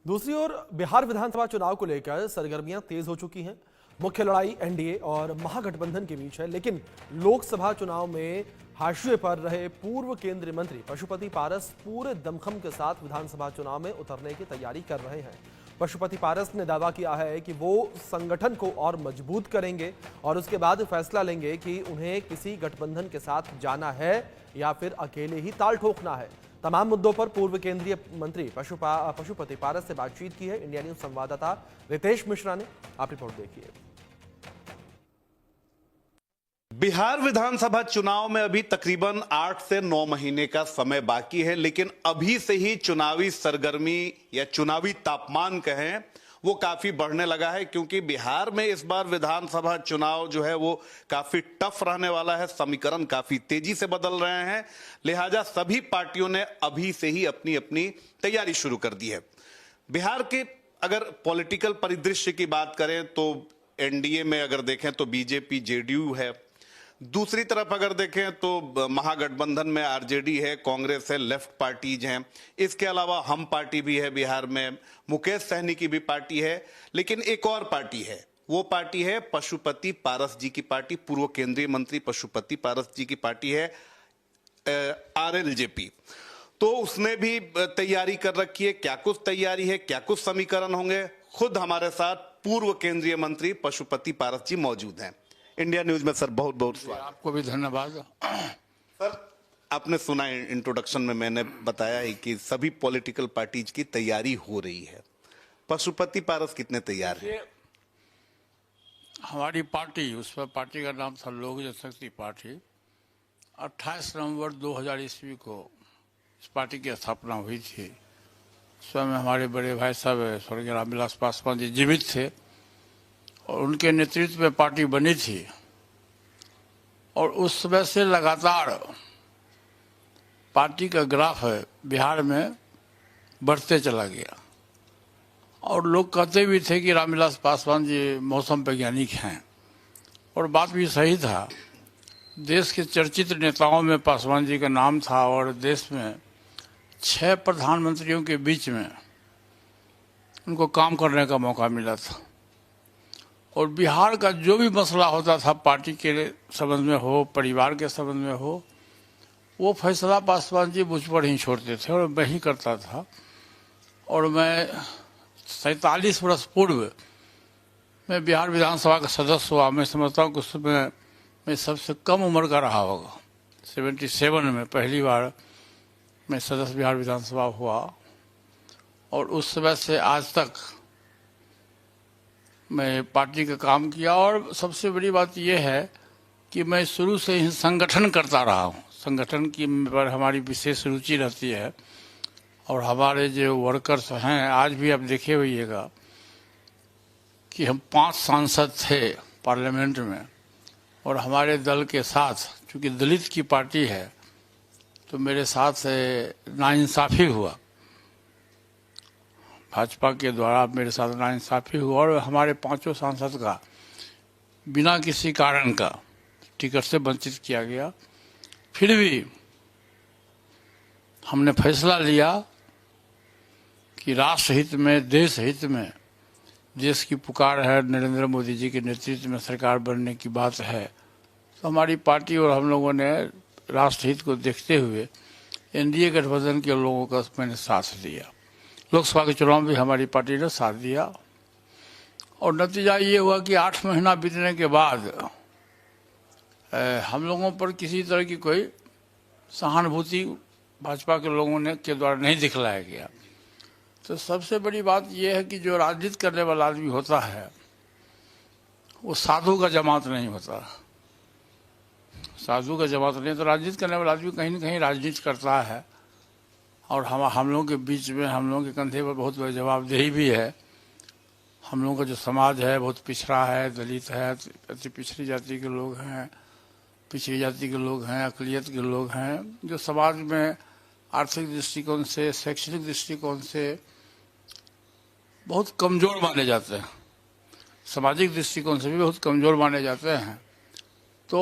दूसरी ओर बिहार विधानसभा चुनाव को लेकर सरगर्मियां तेज हो चुकी हैं। मुख्य लड़ाई एनडीए और महागठबंधन के बीच है, लेकिन लोकसभा चुनाव में हाशिए पर रहे पूर्व केंद्रीय मंत्री पशुपति पारस पूरे दमखम के साथ विधानसभा चुनाव में उतरने की तैयारी कर रहे हैं। पशुपति पारस ने दावा किया है कि वो संगठन को और मजबूत करेंगे और उसके बाद फैसला लेंगे कि उन्हें किसी गठबंधन के साथ जाना है या फिर अकेले ही ताल ठोकना है। तमाम मुद्दों पर पूर्व केंद्रीय मंत्री पशुपति पारस से बातचीत की है इंडिया न्यूज संवाददाता रितेश मिश्रा ने। आप रिपोर्ट देखिए। बिहार विधानसभा चुनाव में अभी तकरीबन 8 से 9 महीने का समय बाकी है, लेकिन अभी से ही चुनावी सरगर्मी या चुनावी तापमान कहें वो काफी बढ़ने लगा है, क्योंकि बिहार में इस बार विधानसभा चुनाव जो है वो काफी टफ रहने वाला है। समीकरण काफी तेजी से बदल रहे हैं, लिहाजा सभी पार्टियों ने अभी से ही अपनी अपनी तैयारी शुरू कर दी है। बिहार के अगर पॉलिटिकल परिदृश्य की बात करें तो एनडीए में अगर देखें तो बीजेपी जेडीयू है, दूसरी तरफ अगर देखें तो महागठबंधन में आरजेडी है, कांग्रेस है, लेफ्ट पार्टीज हैं, इसके अलावा हम पार्टी भी है बिहार में, मुकेश सहनी की भी पार्टी है, लेकिन एक और पार्टी है, वो पार्टी है पशुपति पारस जी की पार्टी, पूर्व केंद्रीय मंत्री पशुपति पारस जी की पार्टी है आरएलजेपी। तो उसने भी तैयारी कर रखी है। क्या कुछ तैयारी है, क्या कुछ समीकरण होंगे, खुद हमारे साथ पूर्व केंद्रीय मंत्री पशुपति पारस जी मौजूद हैं। इंडिया न्यूज में सर बहुत बहुत स्वागत। आपको भी धन्यवाद। सर, आपने सुना इंट्रोडक्शन में मैंने बताया है कि सभी पॉलिटिकल पार्टीज की तैयारी हो रही है। पशुपति पारस कितने तैयार हैं? हमारी पार्टी, उस पर पार्टी का नाम था लोक जनशक्ति पार्टी, 28 नवंबर 2000 ईस्वी को इस पार्टी की स्थापना हुई थी। स्वयं हमारे बड़े भाई साहब स्वर्गीय रामविलास पासवान जी जीवित थे और उनके नेतृत्व में पार्टी बनी थी, और उस समय से लगातार पार्टी का ग्राफ है बिहार में बढ़ते चला गया। और लोग कहते भी थे कि रामविलास पासवान जी मौसम वैज्ञानिक हैं, और बात भी सही था। देश के चर्चित नेताओं में पासवान जी का नाम था, और देश में 6 प्रधानमंत्रियों के बीच में उनको काम करने का मौका मिला था। और बिहार का जो भी मसला होता था, पार्टी के संबंध में हो, परिवार के संबंध में हो, वो फैसला पासवान जी मुझ पर ही छोड़ते थे और मैं ही करता था। और मैं 47 वर्ष पूर्व मैं बिहार विधानसभा का सदस्य हुआ। मैं समझता हूँ कि उस समय मैं सबसे कम उम्र का रहा होगा। 77 में पहली बार मैं सदस्य बिहार विधानसभा हुआ, और उस समय से आज तक मैं पार्टी का काम किया। और सबसे बड़ी बात यह है कि मैं शुरू से ही संगठन करता रहा हूँ। संगठन की पर हमारी विशेष रुचि रहती है, और हमारे जो वर्कर्स हैं, आज भी आप देखे होइएगा कि हम 5 सांसद थे पार्लियामेंट में, और हमारे दल के साथ, चूँकि दलित की पार्टी है, तो मेरे साथ नाइंसाफ़ी हुआ। भाजपा के द्वारा मेरे साथ नाइंसाफ़ी हुआ, और हमारे 5 सांसद का बिना किसी कारण का टिकट से वंचित किया गया। फिर भी हमने फैसला लिया कि राष्ट्र हित में, देश हित में, देश की पुकार है, नरेंद्र मोदी जी के नेतृत्व में सरकार बनने की बात है, तो हमारी पार्टी और हम लोगों ने राष्ट्र हित को देखते हुए एनडीए गठबंधन के लोगों का मैंने साथ दिया। लोकसभा के चुनाव में भी हमारी पार्टी ने साथ दिया, और नतीजा ये हुआ कि 8 महीना बीतने के बाद हम लोगों पर किसी तरह की कोई सहानुभूति भाजपा के लोगों ने के द्वारा नहीं दिखलाया गया। तो सबसे बड़ी बात यह है कि जो राजनीति करने वाला आदमी होता है वो साधु का जमात नहीं होता। साधु का जमात नहीं, तो राजनीति करने वाला आदमी कहीं न कहीं राजनीति करता है। और हम लोगों के बीच में, हम लोगों के कंधे पर बहुत बड़ी जवाबदेही भी है। हम लोगों का जो समाज है बहुत पिछड़ा है, दलित है, अति पिछड़ी जाति के लोग हैं, पिछड़ी जाति के लोग हैं, अक़लियत के लोग हैं, जो समाज में आर्थिक दृष्टिकोण से, शैक्षणिक दृष्टिकोण से बहुत कमज़ोर माने जाते हैं, सामाजिक दृष्टिकोण से भी बहुत कमज़ोर माने जाते हैं। तो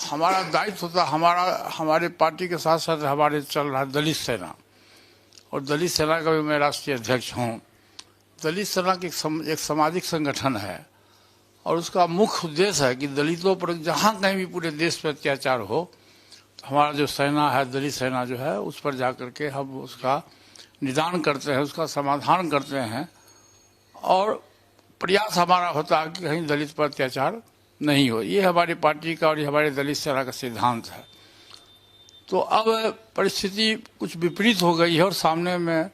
हमारा दायित्व होता, हमारे पार्टी के साथ साथ हमारे चल रहा दलित सेना, और दलित सेना का भी मैं राष्ट्रीय अध्यक्ष हूँ। दलित सेना एक सामाजिक संगठन है और उसका मुख्य उद्देश्य है कि दलितों पर जहाँ कहीं भी पूरे देश पर अत्याचार हो, तो हमारा जो सेना है, दलित सेना जो है, उस पर जा कर के हम उसका निदान करते हैं, उसका समाधान करते हैं और प्रयास हमारा होता है कि कहीं दलित पर अत्याचार नहीं हो। ये हमारी पार्टी का और ये हमारे दलित सेना का सिद्धांत है। तो अब परिस्थिति कुछ विपरीत हो गई है और सामने में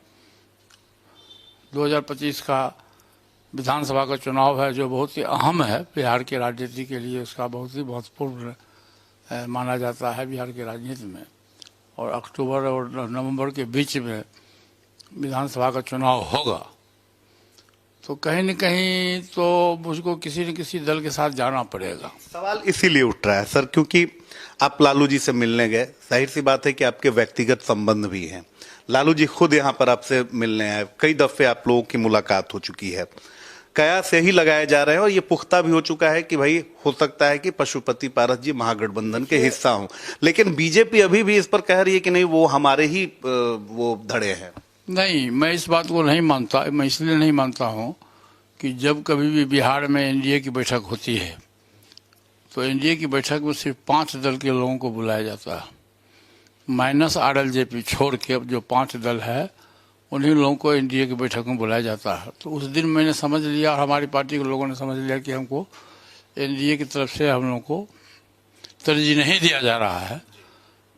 2025 का विधानसभा का चुनाव है, जो बहुत ही अहम है बिहार की राजनीति के लिए। उसका बहुत ही महत्वपूर्ण माना जाता है बिहार की राजनीति में। और अक्टूबर और नवंबर के बीच में विधानसभा का चुनाव होगा, तो कहीं न कहीं तो मुझको किसी न किसी दल के साथ जाना पड़ेगा। सवाल इसीलिए उठ रहा है सर, क्योंकि आप लालू जी से मिलने गए, जाहिर सी बात है कि आपके व्यक्तिगत संबंध भी हैं। लालू जी खुद यहाँ पर आपसे मिलने आए, कई दफे आप लोगों की मुलाकात हो चुकी है, कयास यही लगाए जा रहे हैं और ये पुख्ता भी हो चुका है कि भाई हो सकता है कि पशुपति पारस जी महागठबंधन के हिस्सा हों, लेकिन बीजेपी अभी भी इस पर कह रही है कि नहीं, वो हमारे ही वो धड़े हैं। नहीं, मैं इस बात को नहीं मानता। मैं इसलिए नहीं मानता हूँ कि जब कभी भी बिहार में एनडीए की बैठक होती है तो एनडीए की बैठक में सिर्फ 5 दल के लोगों को बुलाया जाता है, माइनस आरएलजेपी छोड़ के। अब जो 5 दल है उन्हीं लोगों को एनडीए की बैठक में बुलाया जाता है। तो उस दिन मैंने समझ लिया और हमारी पार्टी के लोगों ने समझ लिया कि हमको एनडीए की तरफ से हम लोगों को तरजीह नहीं दिया जा रहा है।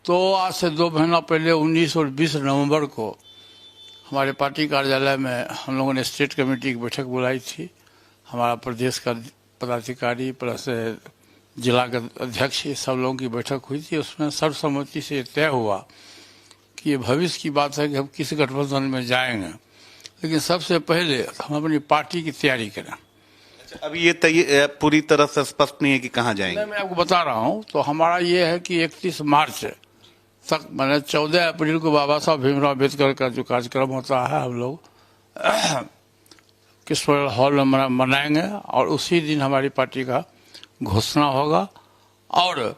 तो आज से 2 महीना पहले 19 और 20 नवंबर को हमारे पार्टी कार्यालय में हम लोगों ने स्टेट कमेटी की बैठक बुलाई थी। हमारा प्रदेश का पदाधिकारी प्लस जिला का अध्यक्ष, ये सब लोगों की बैठक हुई थी। उसमें सर्वसम्मति से तय हुआ कि ये भविष्य की बात है कि हम किस गठबंधन में जाएंगे, लेकिन सबसे पहले हम अपनी पार्टी की तैयारी करें। अभी ये पूरी तरह से स्पष्ट नहीं है कि कहाँ जाएंगे। मैं आपको बता रहा हूँ। तो हमारा ये है कि 31 मार्च तक, मैंने 14 अप्रैल को बाबा साहब भीमराव अम्बेडकर का जो कार्यक्रम होता है हम लोग किशोर हॉल में मनाएंगे और उसी दिन हमारी पार्टी का घोषणा होगा। और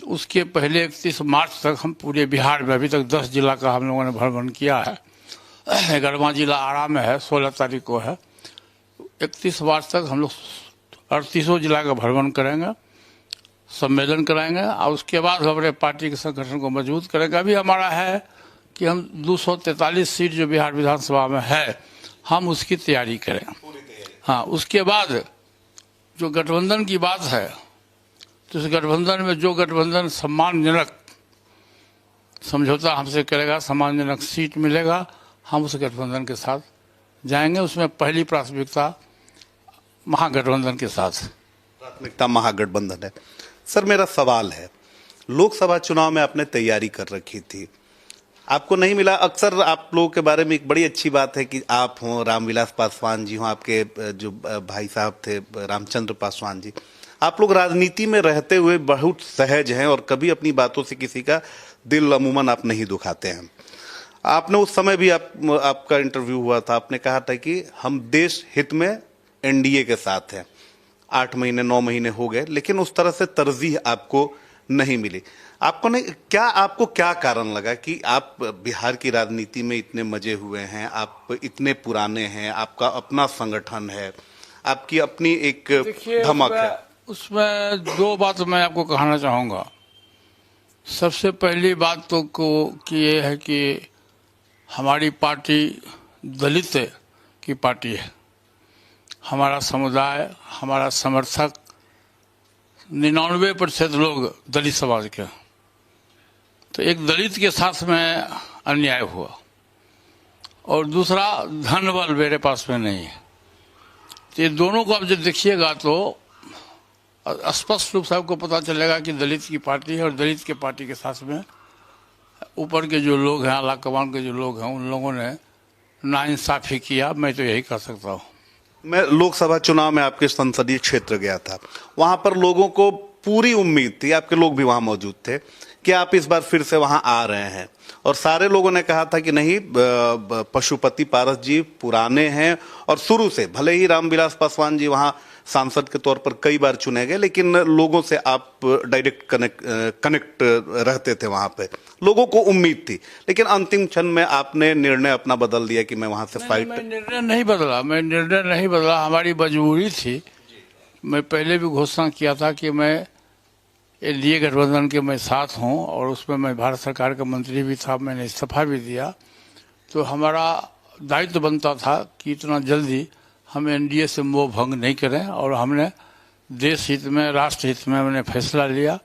उसके पहले 31 मार्च तक हम पूरे बिहार में, अभी तक 10 जिला का हम लोगों ने भ्रमण किया है। 11वां जिला आरा में है, 16 तारीख को है। 31 मार्च तक हम लोग 38 जिला का भ्रमण करेंगे, सम्मेलन कराएंगे और उसके बाद हमारे पार्टी के संगठन को मजबूत करेंगे। अभी हमारा है कि हम 243 सीट जो बिहार विधानसभा में है, हम उसकी तैयारी करें। हाँ, उसके बाद जो गठबंधन की बात है, तो इस गठबंधन में जो गठबंधन सम्मानजनक समझौता हमसे करेगा, सम्मानजनक सीट मिलेगा, हम उस गठबंधन के साथ जाएंगे। उसमें पहली प्राथमिकता महागठबंधन के साथ। प्राथमिकता महागठबंधन है। सर, मेरा सवाल है, लोकसभा चुनाव में आपने तैयारी कर रखी थी, आपको नहीं मिला। अक्सर आप लोगों के बारे में एक बड़ी अच्छी बात है कि आप हों, रामविलास पासवान जी हों, आपके जो भाई साहब थे रामचंद्र पासवान जी, आप लोग राजनीति में रहते हुए बहुत सहज हैं और कभी अपनी बातों से किसी का दिल अमूमन आप नहीं दुखाते हैं। आपने उस समय भी आपका इंटरव्यू हुआ था, आपने कहा था कि हम देश हित में एनडीए के साथ हैं। 8 महीने 9 महीने हो गए, लेकिन उस तरह से तरजीह आपको नहीं मिली। आपको क्या कारण लगा कि आप बिहार की राजनीति में इतने मजे हुए हैं, आप इतने पुराने हैं, आपका अपना संगठन है, आपकी अपनी एक धमक है? उसमें 2 बात मैं आपको कहना चाहूँगा। सबसे पहली बात तो ये है कि हमारी पार्टी दलित की पार्टी है। हमारा समुदाय, हमारा समर्थक 99% लोग दलित समाज के। तो एक दलित के साथ में अन्याय हुआ और दूसरा धन बल मेरे पास में नहीं है। तो ये दोनों को आप जब देखिएगा तो स्पष्ट रूप से आपको पता चलेगा कि दलित की पार्टी है और दलित के पार्टी के साथ में ऊपर के जो लोग हैं, आला कमान के जो लोग हैं, उन लोगों ने नाइंसाफी किया। मैं तो यही कह सकता हूँ। मैं लोकसभा चुनाव में आपके संसदीय क्षेत्र गया था, वहां पर लोगों को पूरी उम्मीद थी, आपके लोग भी वहां मौजूद थे कि आप इस बार फिर से वहां आ रहे हैं, और सारे लोगों ने कहा था कि नहीं, पशुपति पारस जी पुराने हैं और शुरू से, भले ही रामविलास पासवान जी वहां सांसद के तौर पर कई बार चुने गए, लेकिन लोगों से आप डायरेक्ट कनेक्ट रहते थे, वहां पे लोगों को उम्मीद थी। लेकिन अंतिम क्षण में आपने निर्णय अपना बदल दिया कि मैं वहां से फाइट। मैं निर्णय नहीं बदला, हमारी मजबूरी थी। मैं पहले भी घोषणा किया था कि मैं एनडीए गठबंधन के मैं साथ हूं, और उसमें मैं भारत सरकार का मंत्री भी था, मैंने इस्तीफा भी दिया। तो हमारा दायित्व बनता था कि इतना जल्दी हम एनडीए से मोह भंग नहीं करें, और हमने देश हित में, राष्ट्र हित में मैंने फैसला लिया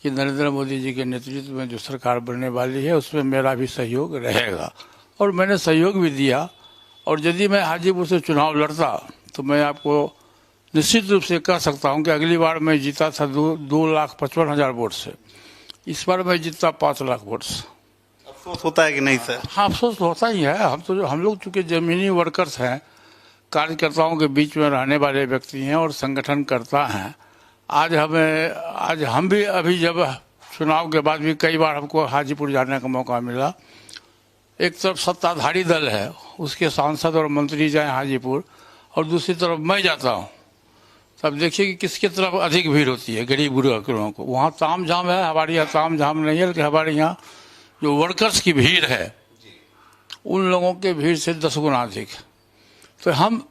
कि नरेंद्र मोदी जी के नेतृत्व में जो सरकार बनने वाली है उसमें मेरा भी सहयोग रहेगा, और मैंने सहयोग भी दिया। और यदि मैं हाजीपुर से चुनाव लड़ता तो मैं आपको निश्चित रूप से कह सकता हूं कि अगली बार मैं जीता था 2,55,000 वोट से, इस बार मैं जीता 5 लाख वोट से। अफसोस होता है कि नहीं सर? हाँ, अफसोस होता ही है। हम लोग चूंकि जमीनी वर्कर्स हैं, कार्यकर्ताओं के बीच में रहने वाले व्यक्ति हैं और संगठन करता हैं। आज हम भी अभी जब चुनाव के बाद भी कई बार हमको हाजीपुर जाने का मौका मिला। एक तरफ सत्ताधारी दल है, उसके सांसद और मंत्री जाए हाजीपुर, और दूसरी तरफ मैं जाता हूँ, तब देखिए कि किसकी तरफ अधिक भीड़ होती है, गरीब गुरबा लोगों को। वहाँ ताम झाम है, हमारे यहाँ ताम झाम नहीं है, लेकिन हमारे यहाँ जो वर्कर्स की भीड़ है उन लोगों के भीड़ से 10 गुना अधिक। तो हम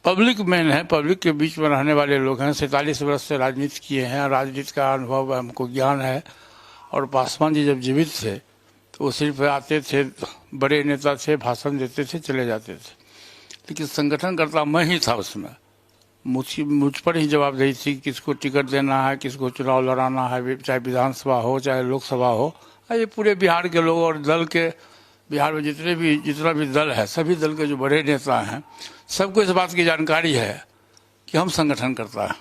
पब्लिक मैन हैं, पब्लिक के बीच में रहने वाले लोग हैं। 47 वर्ष से राजनीति किए हैं, राजनीति का अनुभव हमको ज्ञान है। और पासवान जी जब जीवित थे तो वो सिर्फ आते थे, बड़े नेता थे, भाषण देते थे, चले जाते थे, लेकिन संगठनकर्ता मैं ही था। उसमें मुझ पर ही जवाबदेही थी कि किसको टिकट देना है, किसको चुनाव लड़ाना है, चाहे विधानसभा हो चाहे लोकसभा हो। ये पूरे बिहार के लोग और दल के, बिहार में जितना भी दल है, सभी दल के जो बड़े नेता हैं, सबको इस बात की जानकारी है कि हम संगठन करता है।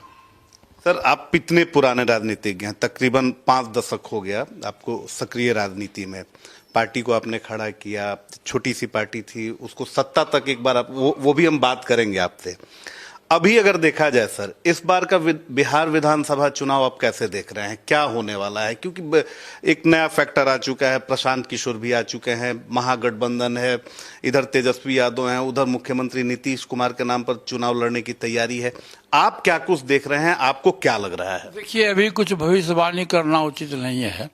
सर, आप इतने पुराने राजनीतिज्ञ हैं, तकरीबन 5 दशक हो गया आपको सक्रिय राजनीति में। पार्टी को आपने खड़ा किया, छोटी सी पार्टी थी, उसको सत्ता तक एक बार वो भी हम बात करेंगे आपसे। अभी अगर देखा जाए सर, इस बार का बिहार विधानसभा चुनाव आप कैसे देख रहे हैं, क्या होने वाला है? क्योंकि एक नया फैक्टर आ चुका है, प्रशांत किशोर भी आ चुके हैं, महागठबंधन है, इधर तेजस्वी यादव हैं, उधर मुख्यमंत्री नीतीश कुमार के नाम पर चुनाव लड़ने की तैयारी है। आप क्या कुछ देख रहे हैं, आपको क्या लग रहा है? देखिए, अभी कुछ भविष्यवाणी करना उचित नहीं है।